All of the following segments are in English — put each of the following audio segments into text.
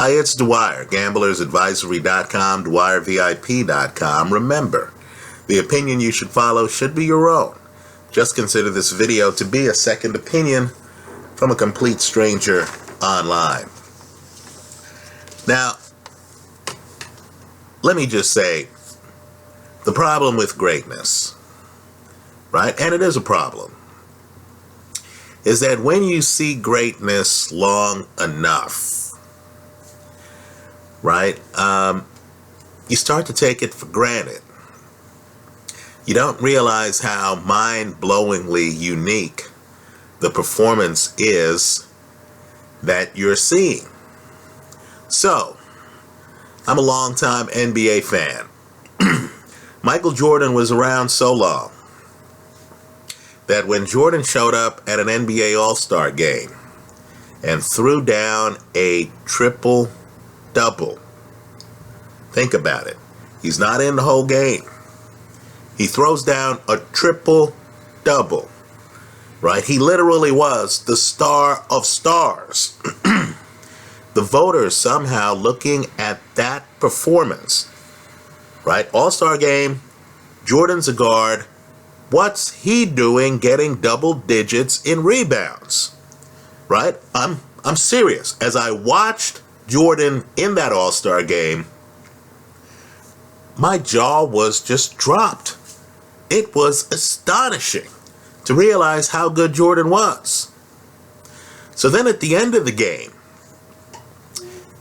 Hi, it's Dwyer, gamblersadvisory.com, dwyervip.com. Remember, the opinion you should follow should be your own. Just consider this video to be a second opinion from a complete stranger online. Now, let me just say, the problem with greatness, right, and it is a problem, is that when you see greatness long enough, right, you start to take it for granted. You don't realize how mind-blowingly unique the performance is that you're seeing. So, I'm a longtime NBA fan. Michael Jordan was around so long that when Jordan showed up at an NBA All-Star game and threw down a triple-double, think about it. He's not in the whole game. He throws down a triple-double, right? He literally was the star of stars. The voters somehow looking at that performance, right? All-Star game, Jordan's a guard. What's he doing getting double digits in rebounds, right? I'm serious. As I watched Jordan in that All-Star game, my jaw was just dropped. It was astonishing to realize how good Jordan was. So then at the end of the game,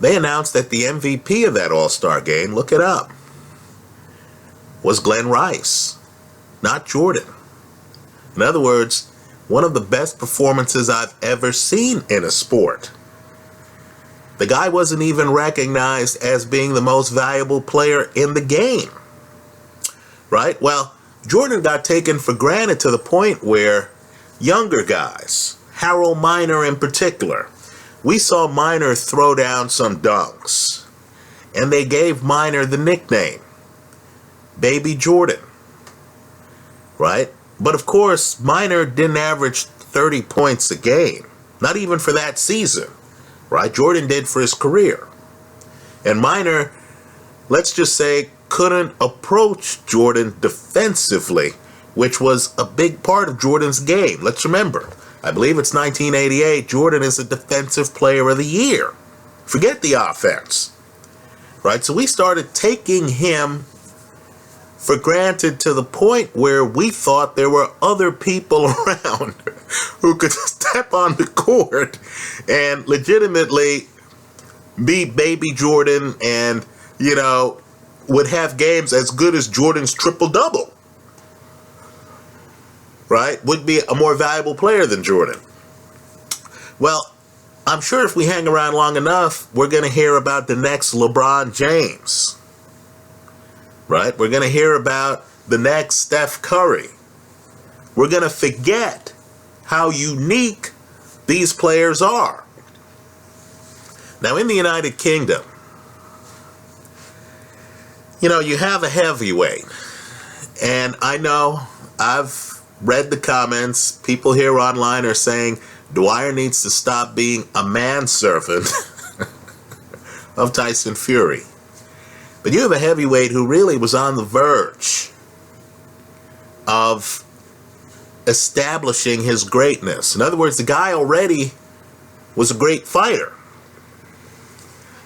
they announced that the MVP of that All-Star game, look it up, was Glenn Rice, not Jordan. In other words, one of the best performances I've ever seen in a sport. The guy wasn't even recognized as being the most valuable player in the game, right? Well, Jordan got taken for granted to the point where younger guys, Harold Miner in particular, we saw Miner throw down some dunks, and they gave Miner the nickname Baby Jordan, right? But of course, Miner didn't average 30 points a game, not even for that season, right? Jordan did for his career. And Miner, let's just say, couldn't approach Jordan defensively, which was a big part of Jordan's game. Let's remember, I believe it's 1988, Jordan is a defensive player of the year. Forget the offense, right? So we started taking him for granted to the point where we thought there were other people around who could step on the court and legitimately be Baby Jordan and, you know, would have games as good as Jordan's triple-double, right? Would be a more valuable player than Jordan. Well, I'm sure if we hang around long enough, we're going to hear about the next LeBron James, right? We're going to hear about the next Steph Curry. We're going to forget how unique these players are. Now, in the United Kingdom, you know, you have a heavyweight, and I know I've read the comments. People here online are saying Dwyer needs to stop being a manservant of Tyson Fury. But you have a heavyweight who really was on the verge of establishing his greatness. In other words, the guy already was a great fighter,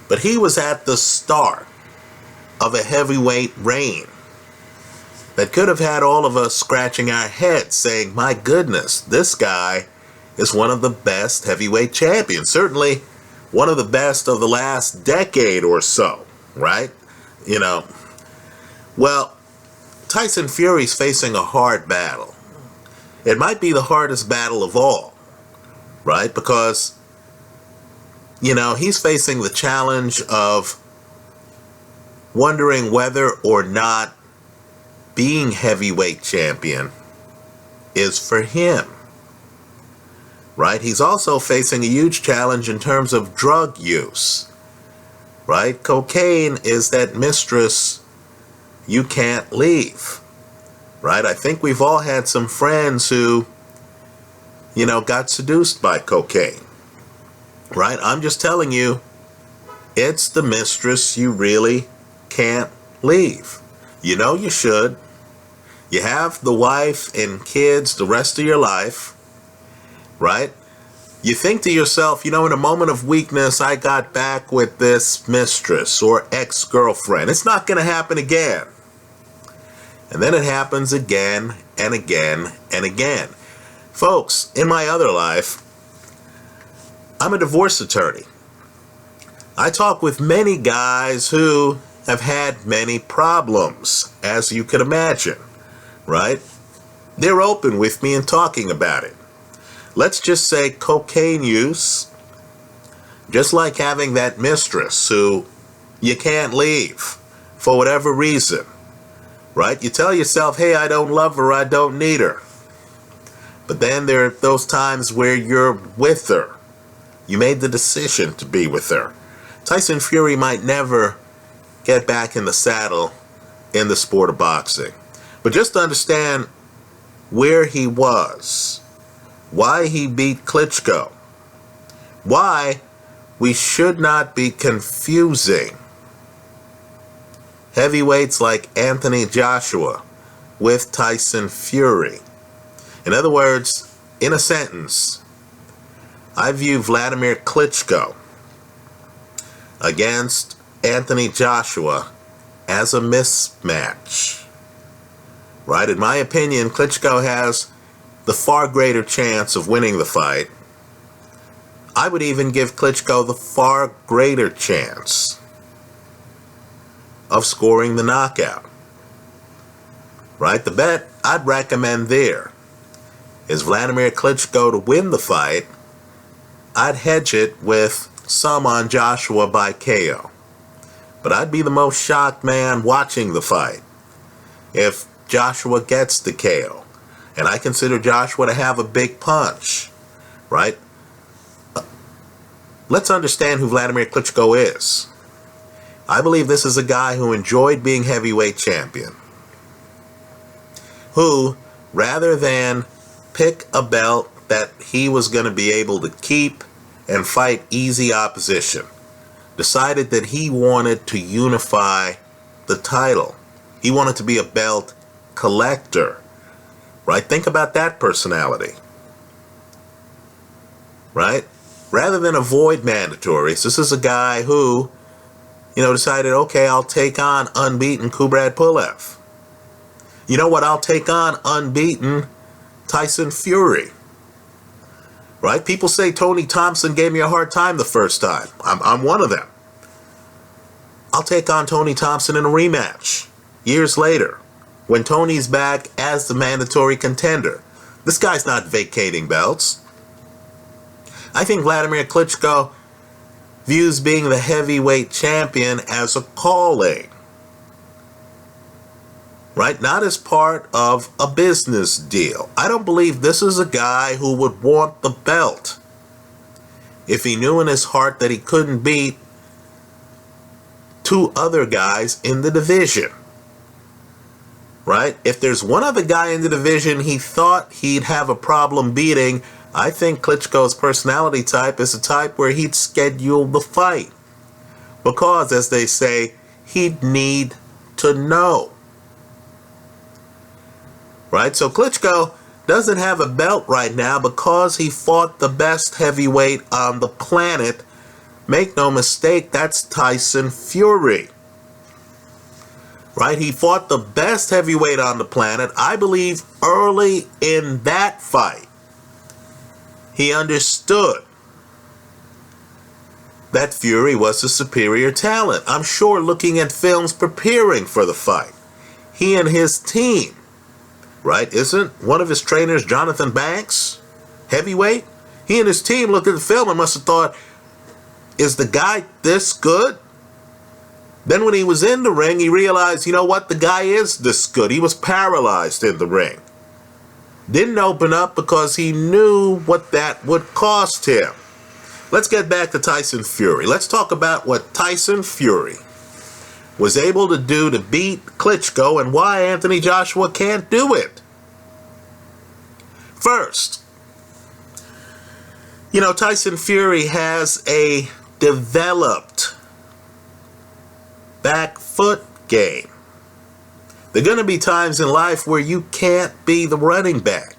but he was at the start of a heavyweight reign that could have had all of us scratching our heads saying, my goodness, this guy is one of the best heavyweight champions. Certainly one of the best of the last decade or so, right? You know, well, Tyson Fury's facing a hard battle. It might be the hardest battle of all, right? Because, you know, he's facing the challenge of wondering whether or not being heavyweight champion is for him, right? He's also facing a huge challenge in terms of drug use, right? Cocaine is that mistress you can't leave, right? I think we've all had some friends who, you know, got seduced by cocaine, right? I'm just telling you, It's the mistress you really can't leave. You know you should. You have the wife and kids the rest of your life, right? You think to yourself, in a moment of weakness, I got back with this mistress or ex-girlfriend. It's not going to happen again. And then it happens again and again and again. Folks, in my other life, I'm a divorce attorney. I talk with many guys who have had many problems, as you can imagine, right? They're open with me and talking about it. Let's just say cocaine use, just like having that mistress who you can't leave for whatever reason, right? You tell yourself, hey, I don't love her, I don't need her. But then there are those times where you're with her. You made the decision to be with her. Tyson Fury might never get back in the saddle in the sport of boxing. But just to understand where he was, why he beat Klitschko, why we should not be confusing heavyweights like Anthony Joshua with Tyson Fury. In other words, in a sentence, I view Wladimir Klitschko against Anthony Joshua as a mismatch. Right? In my opinion, Klitschko has the far greater chance of winning the fight. I would even give Klitschko the far greater chance of scoring the knockout. Right? The bet I'd recommend there is Wladimir Klitschko to win the fight. I'd hedge it with some on Joshua by KO. But I'd be the most shocked man watching the fight if Joshua gets the KO. And I consider Joshua to have a big punch, right? Let's understand who Wladimir Klitschko is. I believe this is a guy who enjoyed being heavyweight champion, who, rather than pick a belt that he was going to be able to keep and fight easy opposition, decided that he wanted to unify the title. He wanted to be a belt collector. Right? Think about that personality. Right? Rather than avoid mandatories, this is a guy who, decided, okay, I'll take on unbeaten Kubrat Pulev. You know what? I'll take on unbeaten Tyson Fury. Right? People say Tony Thompson gave me a hard time the first time. I'm one of them. I'll take on Tony Thompson in a rematch years later, when Tony's back as the mandatory contender. This guy's not vacating belts. I think Wladimir Klitschko views being the heavyweight champion as a calling. Right? Not as part of a business deal. I don't believe this is a guy who would want the belt if he knew in his heart that he couldn't beat two other guys in the division. Right? If there's one other guy in the division he thought he'd have a problem beating, I think Klitschko's personality type is a type where he'd schedule the fight. Because, as they say, he'd need to know. Right? So Klitschko doesn't have a belt right now because he fought the best heavyweight on the planet. Make no mistake, that's Tyson Fury. Right? He fought the best heavyweight on the planet. I believe early in that fight, he understood that Fury was a superior talent. I'm sure looking at films preparing for the fight, he and his team, right? Isn't one of his trainers Jonathan Banks heavyweight? He and his team looked at the film and must have thought, is the guy this good? Then when he was in the ring, he realized, you know what, the guy is this good. He was paralyzed in the ring. Didn't open up because he knew what that would cost him. Let's get back to Tyson Fury. Let's talk about what Tyson Fury was able to do to beat Klitschko and why Anthony Joshua can't do it. First, Tyson Fury has a developed back foot game. There are going to be times in life where you can't be the running back.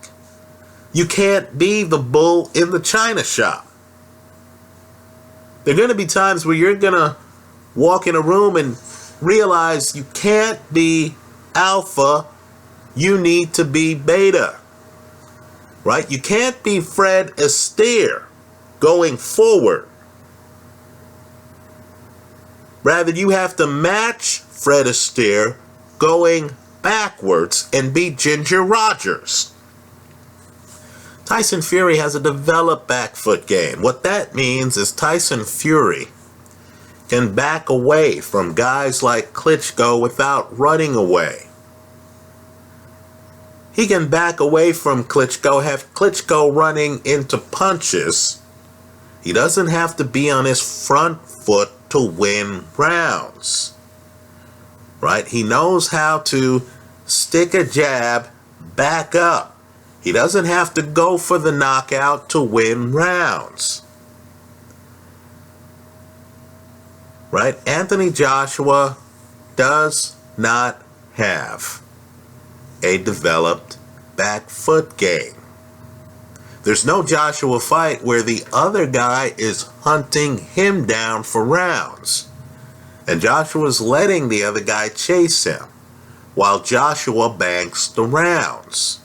You can't be the bull in the china shop. There are going to be times where you're going to walk in a room and realize you can't be alpha, you need to be beta. Right? You can't be Fred Astaire going forward. Rather, you have to match Fred Astaire going backwards and be Ginger Rogers. Tyson Fury has a developed back foot game. What that means is Tyson Fury can back away from guys like Klitschko without running away. He can back away from Klitschko, have Klitschko running into punches. He doesn't have to be on his front foot to win rounds. Right? He knows how to stick a jab, back up. He doesn't have to go for the knockout to win rounds. Right? Anthony Joshua does not have a developed back foot game. There's no Joshua fight where the other guy is hunting him down for rounds. And Joshua's letting the other guy chase him while Joshua banks the rounds.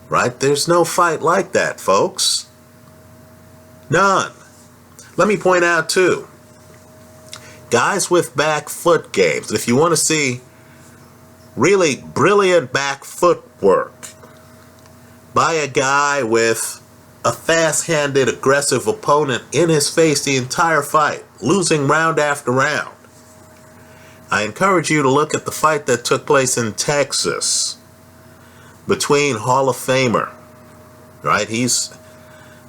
Right? There's no fight like that, folks. None. Let me point out, too, guys with back foot games, if you want to see really brilliant back footwork by a guy with a fast-handed, aggressive opponent in his face the entire fight, losing round after round, I encourage you to look at the fight that took place in Texas between Hall of Famer, right?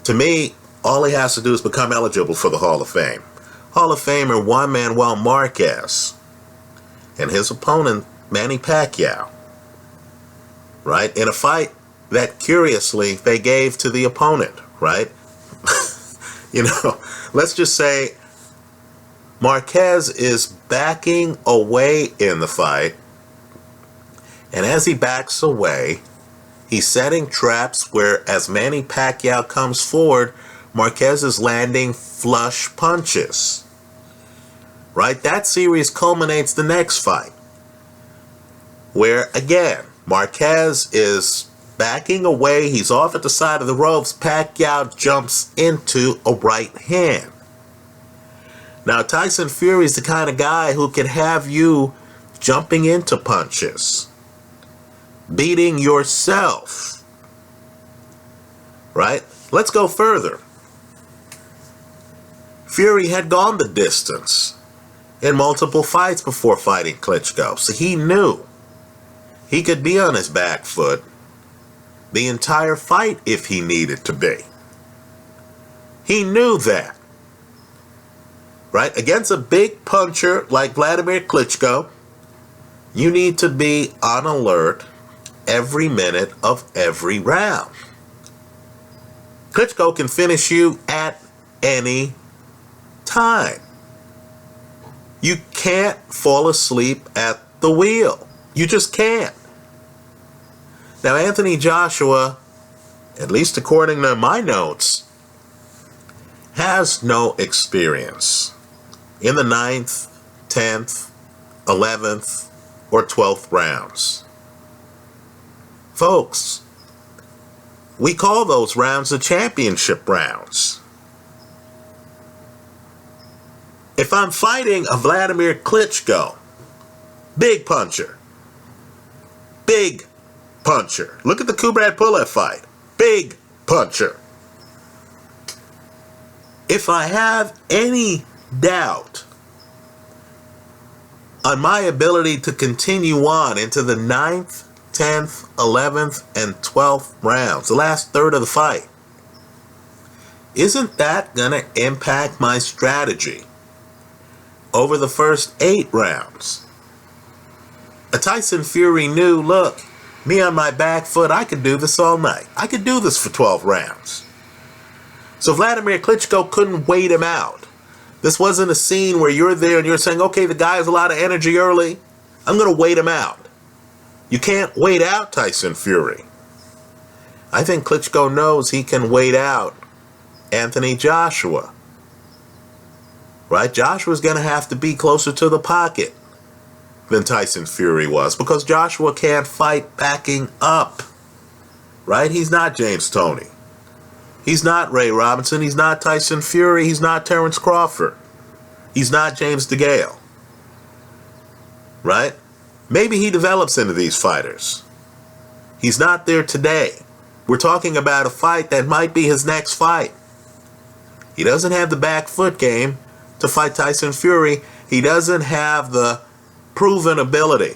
To me, all he has to do is become eligible for the Hall of Fame. Hall of Famer Juan Manuel Marquez and his opponent, Manny Pacquiao, right? In a fight that, curiously, they gave to the opponent, right? Let's just say Marquez is backing away in the fight, and as he backs away, he's setting traps where, as Manny Pacquiao comes forward, Marquez is landing flush punches. Right? That series culminates the next fight, where, again, Marquez is backing away. He's off at the side of the ropes. Pacquiao jumps into a right hand. Now, Tyson Fury is the kind of guy who can have you jumping into punches, beating yourself. Right? Let's go further. Fury had gone the distance in multiple fights before fighting Klitschko, so he knew he could be on his back foot the entire fight if he needed to be. He knew that. Right? Against a big puncher like Wladimir Klitschko, you need to be on alert every minute of every round. Klitschko can finish you at any time. You can't fall asleep at the wheel. You just can't. Now, Anthony Joshua, at least according to my notes, has no experience in the 9th, 10th, 11th, or 12th rounds. Folks, we call those rounds the championship rounds. If I'm fighting a Wladimir Klitschko, big puncher, look at the Kubrat Pulev fight, big puncher. If I have any doubt on my ability to continue on into the 9th, 10th, 11th, and 12th rounds, the last third of the fight, isn't that going to impact my strategy over the first 8 rounds? A Tyson Fury knew, look, me on my back foot, I could do this all night. I could do this for 12 rounds. So Wladimir Klitschko couldn't wait him out. This wasn't a scene where you're there and you're saying, okay, the guy has a lot of energy early. I'm going to wait him out. You can't wait out Tyson Fury. I think Klitschko knows he can wait out Anthony Joshua. Right? Joshua's going to have to be closer to the pocket than Tyson Fury was, because Joshua can't fight backing up. Right? He's not James Toney. He's not Ray Robinson. He's not Tyson Fury. He's not Terrence Crawford. He's not James DeGale. Right? Maybe he develops into these fighters. He's not there today. We're talking about a fight that might be his next fight. He doesn't have the back foot game to fight Tyson Fury. He doesn't have the proven ability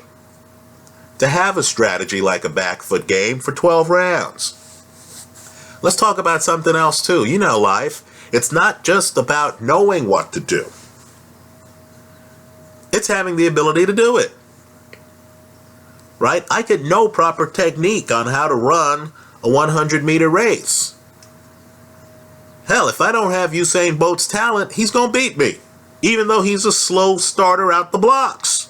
to have a strategy like a back foot game for 12 rounds. Let's talk about something else too. You know, life, it's not just about knowing what to do. It's having the ability to do it. Right? I could know proper technique on how to run a 100-meter race. Hell, if I don't have Usain Bolt's talent, he's going to beat me, even though he's a slow starter out the blocks.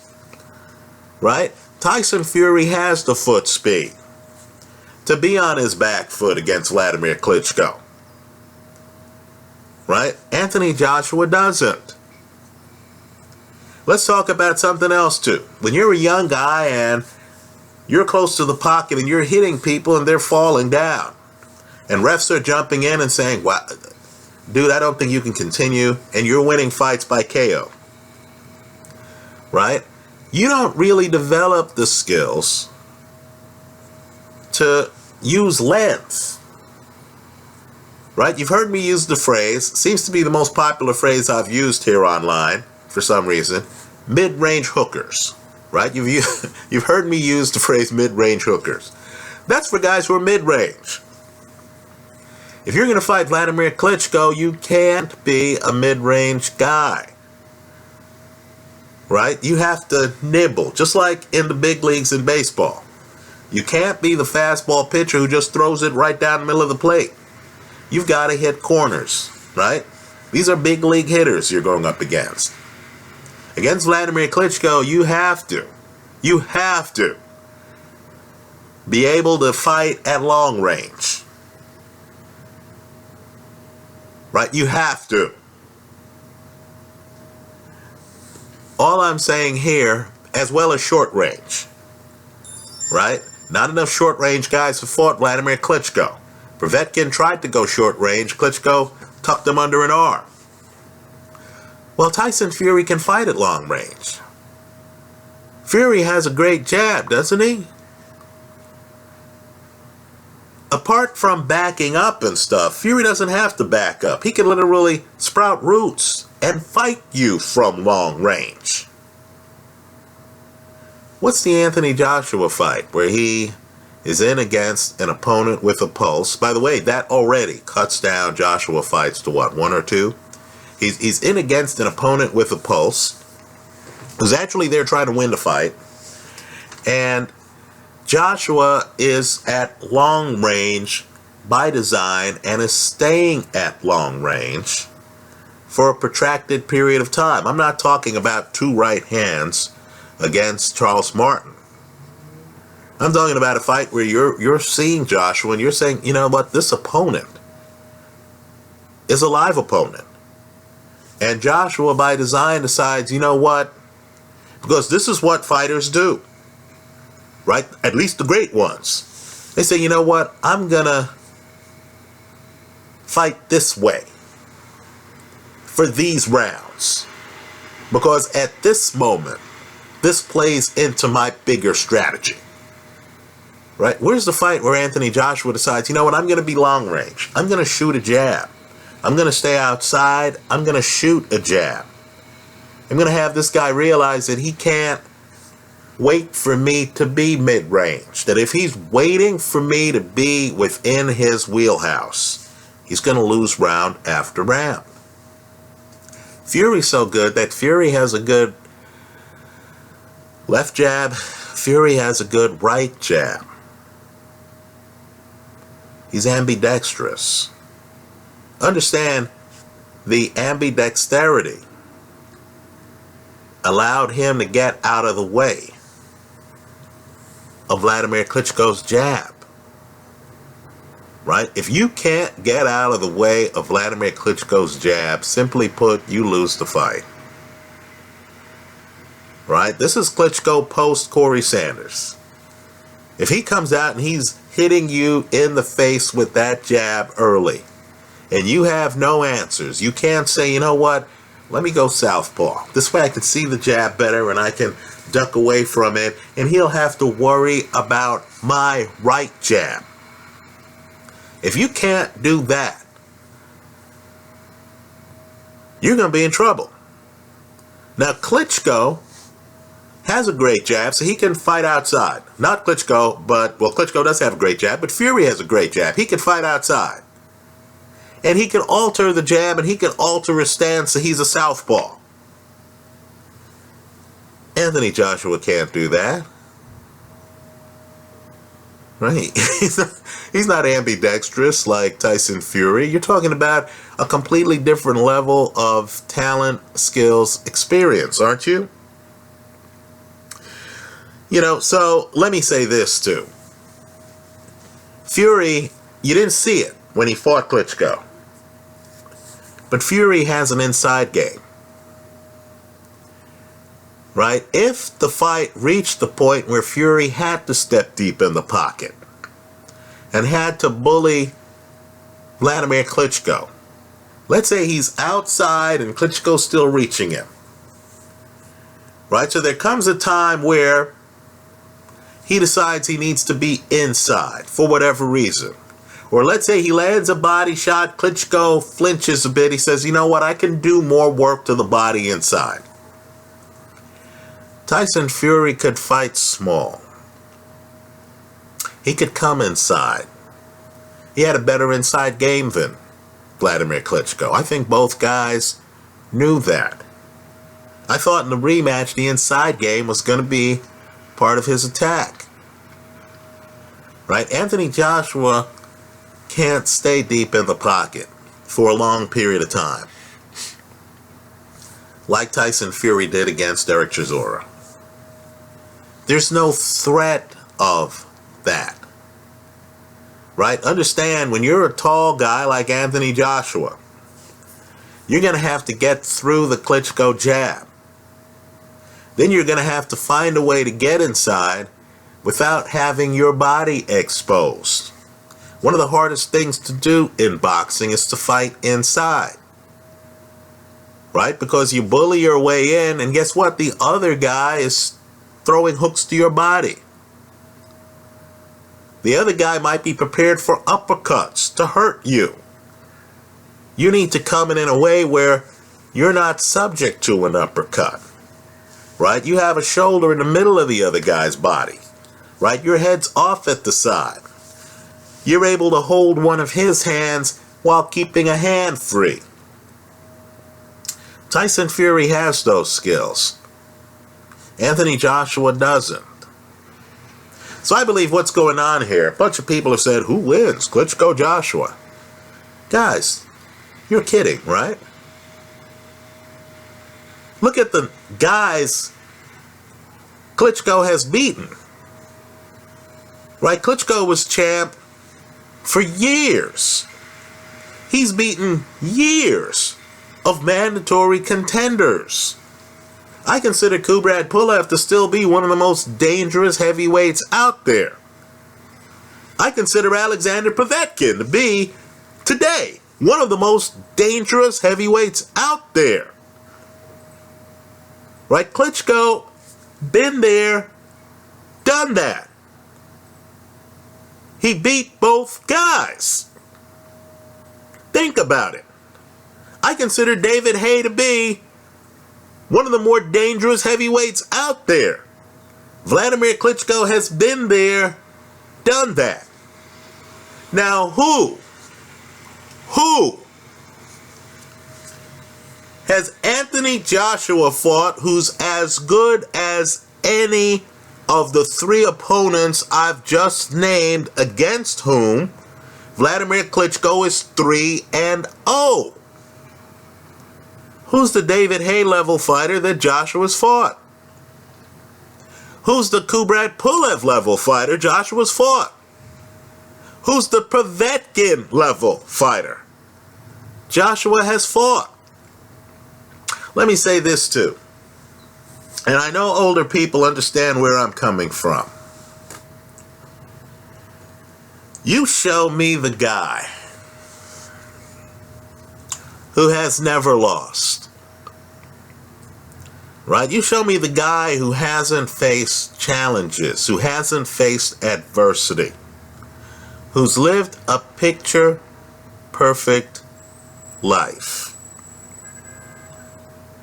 Right? Tyson Fury has the foot speed to be on his back foot against Wladimir Klitschko. Right? Anthony Joshua doesn't. Let's talk about something else too. When you're a young guy and you're close to the pocket and you're hitting people and they're falling down, and refs are jumping in and saying, "Wow, dude, I don't think you can continue," and you're winning fights by KO. Right? You don't really develop the skills to use length. Right? You've heard me use the phrase, seems to be the most popular phrase I've used here online for some reason, mid-range hookers. Right? You've heard me use the phrase mid-range hookers. That's for guys who are mid-range. If you're going to fight Wladimir Klitschko, you can't be a mid-range guy. Right? You have to nibble, just like in the big leagues in baseball. You can't be the fastball pitcher who just throws it right down the middle of the plate. You've got to hit corners, right? These are big league hitters you're going up against. Against Wladimir Klitschko, you have to be able to fight at long range. Right? You have to. All I'm saying here, as well as short range. Right? Not enough short range guys have fought Wladimir Klitschko. Povetkin tried to go short range. Klitschko tucked him under an arm. Well, Tyson Fury can fight at long range. Fury has a great jab, doesn't he? Apart from backing up and stuff, Fury doesn't have to back up. He can literally sprout roots and fight you from long range. What's the Anthony Joshua fight where he is in against an opponent with a pulse? By the way, that already cuts down Joshua fights to what, 1 or 2? He's in against an opponent with a pulse who's actually there trying to win the fight. And Joshua is at long range by design and is staying at long range for a protracted period of time. I'm not talking about 2 right hands against Charles Martin. I'm talking about a fight where you're seeing Joshua and you're saying, you know what, this opponent is a live opponent. And Joshua, by design, decides, you know what, because this is what fighters do, right? At least the great ones. They say, you know what, I'm going to fight this way for these rounds. Because at this moment, this plays into my bigger strategy. Right? Where's the fight where Anthony Joshua decides, you know what, I'm going to be long range. I'm going to shoot a jab. I'm going to stay outside. I'm going to shoot a jab. I'm going to have this guy realize that he can't wait for me to be mid-range. That if he's waiting for me to be within his wheelhouse, he's going to lose round after round. Fury's so good that Fury has a good left jab. Fury has a good right jab. He's ambidextrous. Understand, the ambidexterity allowed him to get out of the way of Wladimir Klitschko's jab. Right? If you can't get out of the way of Wladimir Klitschko's jab, simply put, you lose the fight. Right? This is Klitschko post Corey Sanders. If he comes out and he's hitting you in the face with that jab early, and you have no answers, you can't say, you know what, let me go southpaw. This way I can see the jab better and I can duck away from it, and he'll have to worry about my right jab. If you can't do that, you're going to be in trouble. Now, Klitschko has a great jab, so he can fight outside. Not Klitschko, but, well, Klitschko does have a great jab, but Fury has a great jab. He can fight outside. And he can alter the jab, and he can alter his stance, so he's a southpaw. Anthony Joshua can't do that. Right? He's not ambidextrous like Tyson Fury. You're talking about a completely different level of talent, skills, experience, aren't you? You know, so let me say this too. Fury, you didn't see it when he fought Klitschko. But Fury has an inside game. Right? If the fight reached the point where Fury had to step deep in the pocket and had to bully Wladimir Klitschko, let's say he's outside and Klitschko's still reaching him. Right? So there comes a time where he decides he needs to be inside for whatever reason. Or let's say he lands a body shot, Klitschko flinches a bit, he says, you know what, I can do more work to the body inside. Tyson Fury could fight small. He could come inside. He had a better inside game than Wladimir Klitschko. I think both guys knew that. I thought in the rematch the inside game was going to be part of his attack. Right? Anthony Joshua can't stay deep in the pocket for a long period of time, like Tyson Fury did against Derek Chisora. There's no threat of that. Right? Understand, when you're a tall guy like Anthony Joshua, you're going to have to get through the Klitschko jab. Then you're going to have to find a way to get inside without having your body exposed. One of the hardest things to do in boxing is to fight inside. Right? Because you bully your way in, and guess what? The other guy is throwing hooks to your body. The other guy might be prepared for uppercuts to hurt you. You need to come in a way where you're not subject to an uppercut. Right? You have a shoulder in the middle of the other guy's body. Right? Your head's off at the side. You're able to hold one of his hands while keeping a hand free. Tyson Fury has those skills. Anthony Joshua doesn't. So I believe what's going on here, a bunch of people have said, who wins? Klitschko, Joshua? Guys, you're kidding, right? Look at the guys Klitschko has beaten. Right? Klitschko was champ for years. He's beaten years of mandatory contenders. I consider Kubrat Pulev to still be one of the most dangerous heavyweights out there. I consider Alexander Povetkin to be, today, one of the most dangerous heavyweights out there. Right? Klitschko, been there, done that. He beat both guys. Think about it. I consider David Haye to be one of the more dangerous heavyweights out there. Wladimir Klitschko has been there, done that. Now who has Anthony Joshua fought who's as good as any of the three opponents I've just named, against whom Wladimir Klitschko is 3-0? Who's the David Haye level fighter that Joshua's fought? Who's the Kubrat Pulev level fighter Joshua's fought? Who's the Povetkin level fighter Joshua has fought? Let me say this too, and I know older people understand where I'm coming from. You show me the guy who has never lost, right? You show me the guy who hasn't faced challenges, who hasn't faced adversity, who's lived a picture-perfect life,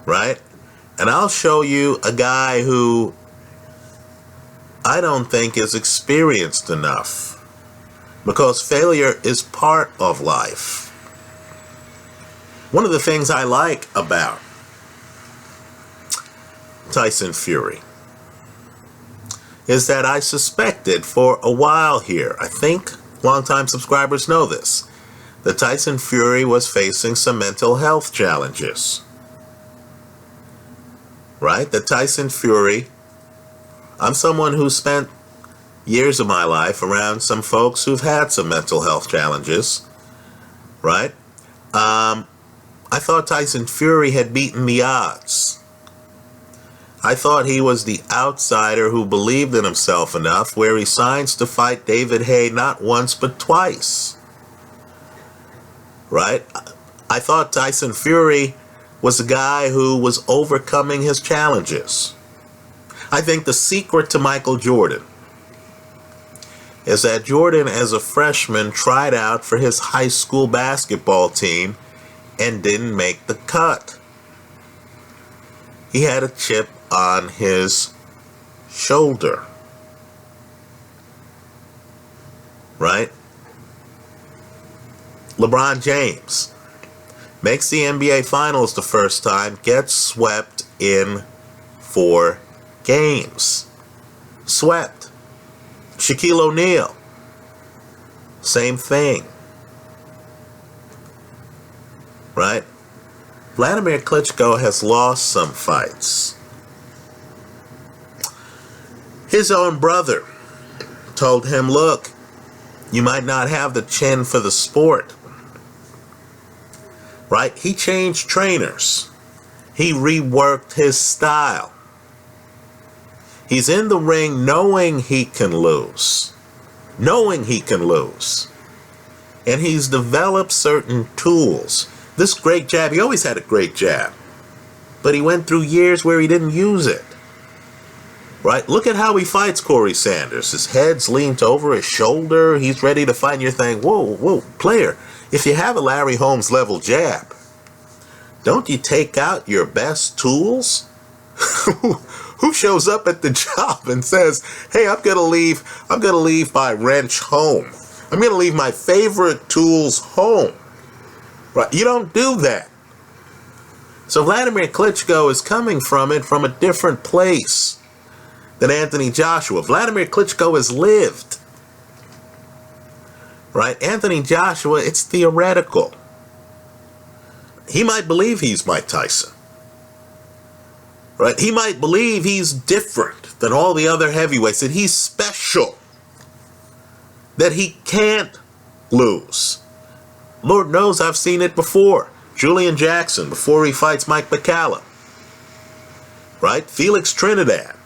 right? And I'll show you a guy who I don't think is experienced enough, because failure is part of life. One of the things I like about Tyson Fury is that I suspected for a while here, I think longtime subscribers know this, that Tyson Fury was facing some mental health challenges. Right? That Tyson Fury, I'm someone who spent years of my life around some folks who've had some mental health challenges, right? I thought Tyson Fury had beaten the odds. I thought he was the outsider who believed in himself enough where he signs to fight David Haye not once but twice, right? I thought Tyson Fury was a guy who was overcoming his challenges. I think the secret to Michael Jordan is that Jordan, as a freshman, tried out for his high school basketball team and didn't make the cut. He had a chip on his shoulder, right? LeBron James makes the NBA Finals the first time, gets swept in 4 games. Swept. Shaquille O'Neal, same thing. Right? Wladimir Klitschko has lost some fights. His own brother told him, look, you might not have the chin for the sport. Right? He changed trainers. He reworked his style. He's in the ring knowing he can lose. Knowing he can lose. And he's developed certain tools. This great jab, he always had a great jab. But he went through years where he didn't use it. Right? Look at how he fights Corey Sanders. His head's leaned over his shoulder. He's ready to fight. And you're thinking, whoa, player, if you have a Larry Holmes level jab, don't you take out your best tools? Who shows up at the job and says, hey, I'm gonna leave my wrench home. I'm gonna leave my favorite tools home. Right? You don't do that. So Wladimir Klitschko is coming from it from a different place than Anthony Joshua. Wladimir Klitschko has lived. Right? Anthony Joshua, it's theoretical. He might believe he's Mike Tyson. Right? He might believe he's different than all the other heavyweights, that he's special, that he can't lose. Lord knows I've seen it before. Julian Jackson, before he fights Mike Bacala. Right? Felix Trinidad,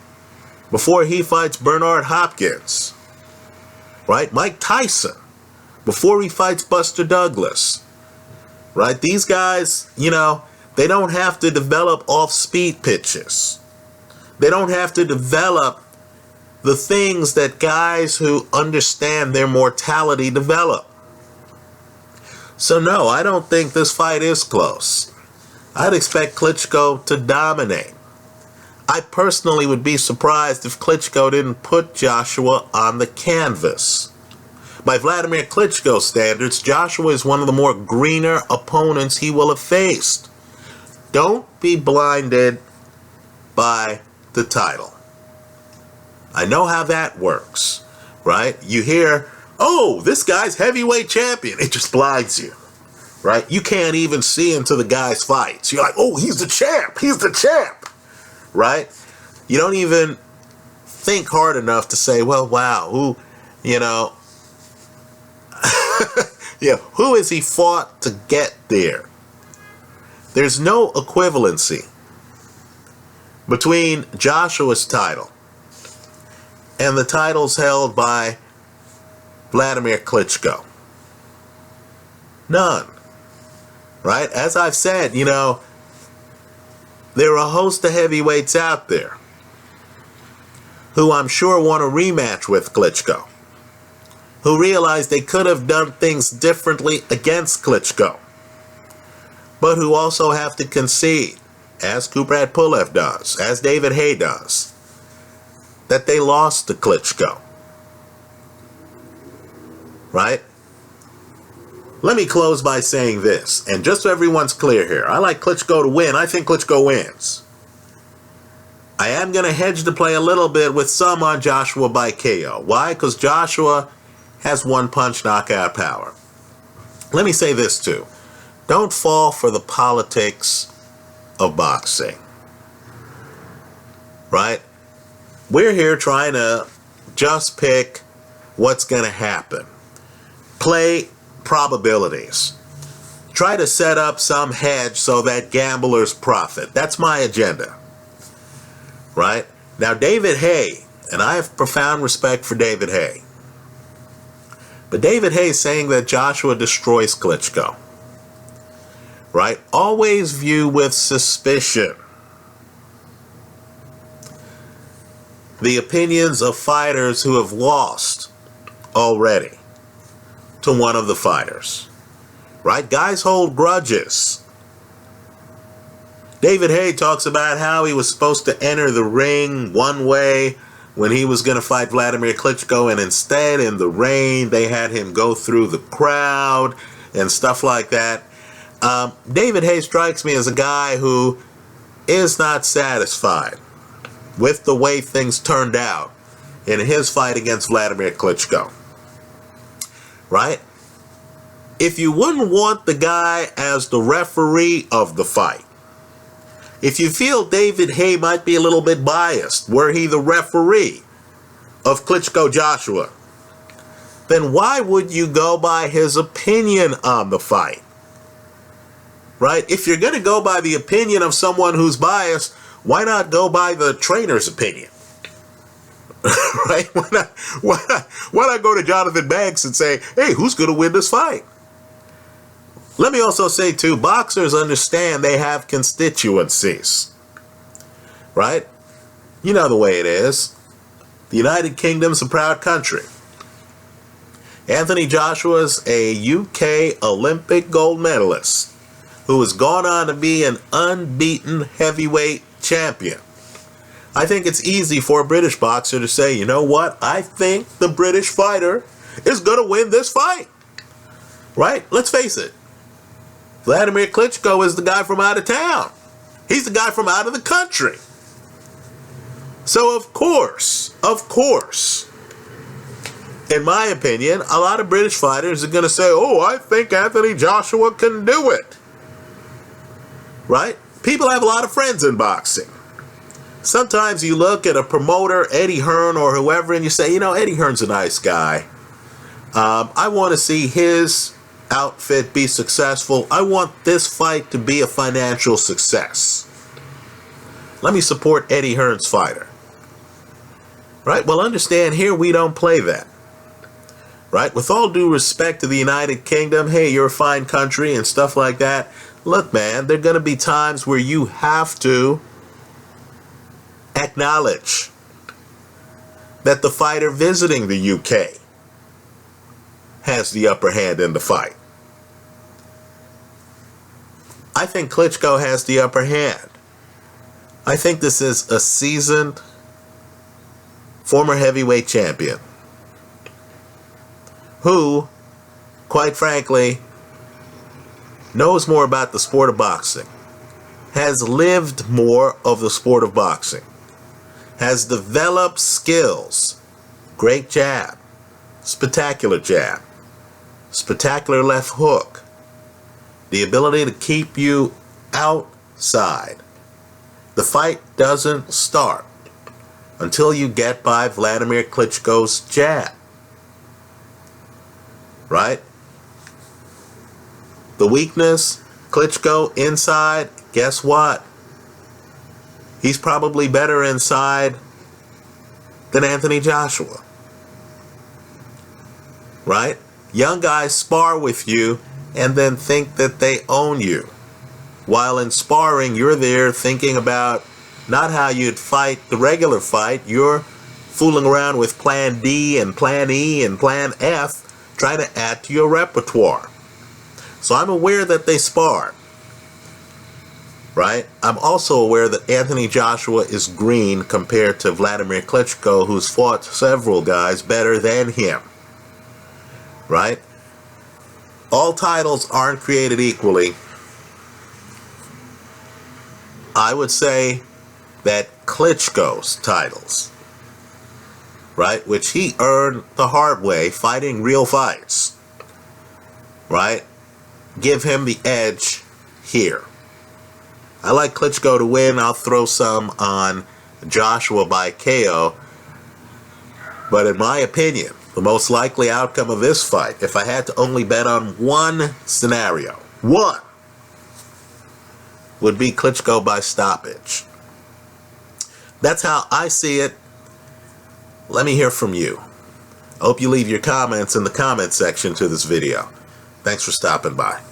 before he fights Bernard Hopkins. Right? Mike Tyson, before he fights Buster Douglas. Right? These guys, they don't have to develop off-speed pitches. They don't have to develop the things that guys who understand their mortality develop. So no, I don't think this fight is close. I'd expect Klitschko to dominate. I personally would be surprised if Klitschko didn't put Joshua on the canvas. By Wladimir Klitschko standards, Joshua is one of the more greener opponents he will have faced. Don't be blinded by the title. I know how that works, right? You hear, oh, this guy's heavyweight champion. It just blinds you, right? You can't even see into the guy's fights. You're like, oh, he's the champ. He's the champ, right? You don't even think hard enough to say, well, wow, who, yeah, who has he fought to get there? There's no equivalency between Joshua's title and the titles held by Wladimir Klitschko. None. Right? As I've said, there are a host of heavyweights out there who I'm sure want a rematch with Klitschko, who realize they could have done things differently against Klitschko, but who also have to concede, as Kubrat Pulev does, as David Haye does, that they lost to Klitschko. Right? Let me close by saying this, and just so everyone's clear here, I like Klitschko to win. I think Klitschko wins. I am going to hedge the play a little bit with some on Joshua by KO. Why? Because Joshua has one-punch knockout power. Let me say this too. Don't fall for the politics of boxing. Right? We're here trying to just pick what's going to happen. Play probabilities. Try to set up some hedge so that gamblers profit. That's my agenda. Right? Now, David Haye, and I have profound respect for David Haye, but David Haye is saying that Joshua destroys Klitschko. Right? Always view with suspicion the opinions of fighters who have lost already to one of the fighters. Right? Guys hold grudges. David Haye talks about how he was supposed to enter the ring one way when he was going to fight Wladimir Klitschko, and instead in the rain they had him go through the crowd and stuff like that. David Haye strikes me as a guy who is not satisfied with the way things turned out in his fight against Wladimir Klitschko. Right? If you wouldn't want the guy as the referee of the fight, if you feel David Haye might be a little bit biased, were he the referee of Klitschko Joshua, then why would you go by his opinion on the fight? Right? If you're going to go by the opinion of someone who's biased, why not go by the trainer's opinion? Right? Why not go to Jonathan Banks and say, hey, who's going to win this fight? Let me also say, too, boxers understand they have constituencies. Right? You know the way it is. The United Kingdom's a proud country. Anthony Joshua's a UK Olympic gold medalist who has gone on to be an unbeaten heavyweight champion. I think it's easy for a British boxer to say, you know what? I think the British fighter is going to win this fight. Right? Let's face it. Wladimir Klitschko is the guy from out of town. He's the guy from out of the country. So of course, in my opinion, a lot of British fighters are going to say, oh, I think Anthony Joshua can do it. Right? People have a lot of friends in boxing. Sometimes you look at a promoter, Eddie Hearn or whoever, and you say, you know, Eddie Hearn's a nice guy. I want to see his outfit be successful. I want this fight to be a financial success. Let me support Eddie Hearn's fighter. Right? Well, understand here we don't play that. Right? With all due respect to the United Kingdom, hey, you're a fine country and stuff like that. Look, man, there are going to be times where you have to acknowledge that the fighter visiting the UK has the upper hand in the fight. I think Klitschko has the upper hand. I think this is a seasoned former heavyweight champion who, quite frankly, knows more about the sport of boxing, has lived more of the sport of boxing, has developed skills, great jab, spectacular left hook, the ability to keep you outside. The fight doesn't start until you get by Wladimir Klitschko's jab. Right? The weakness, Klitschko inside, guess what? He's probably better inside than Anthony Joshua. Right? Young guys spar with you and then think that they own you. While in sparring, you're there thinking about not how you'd fight the regular fight. You're fooling around with plan D and plan E and plan F, trying to add to your repertoire. So I'm aware that they spar. Right? I'm also aware that Anthony Joshua is green compared to Wladimir Klitschko, who's fought several guys better than him. Right? All titles aren't created equally. I would say that Klitschko's titles, right, which he earned the hard way fighting real fights, right, give him the edge here. I like Klitschko to win. I'll throw some on Joshua by KO. But in my opinion, the most likely outcome of this fight, if I had to only bet on one scenario, one, would be Klitschko by stoppage. That's how I see it. Let me hear from you. I hope you leave your comments in the comment section to this video. Thanks for stopping by.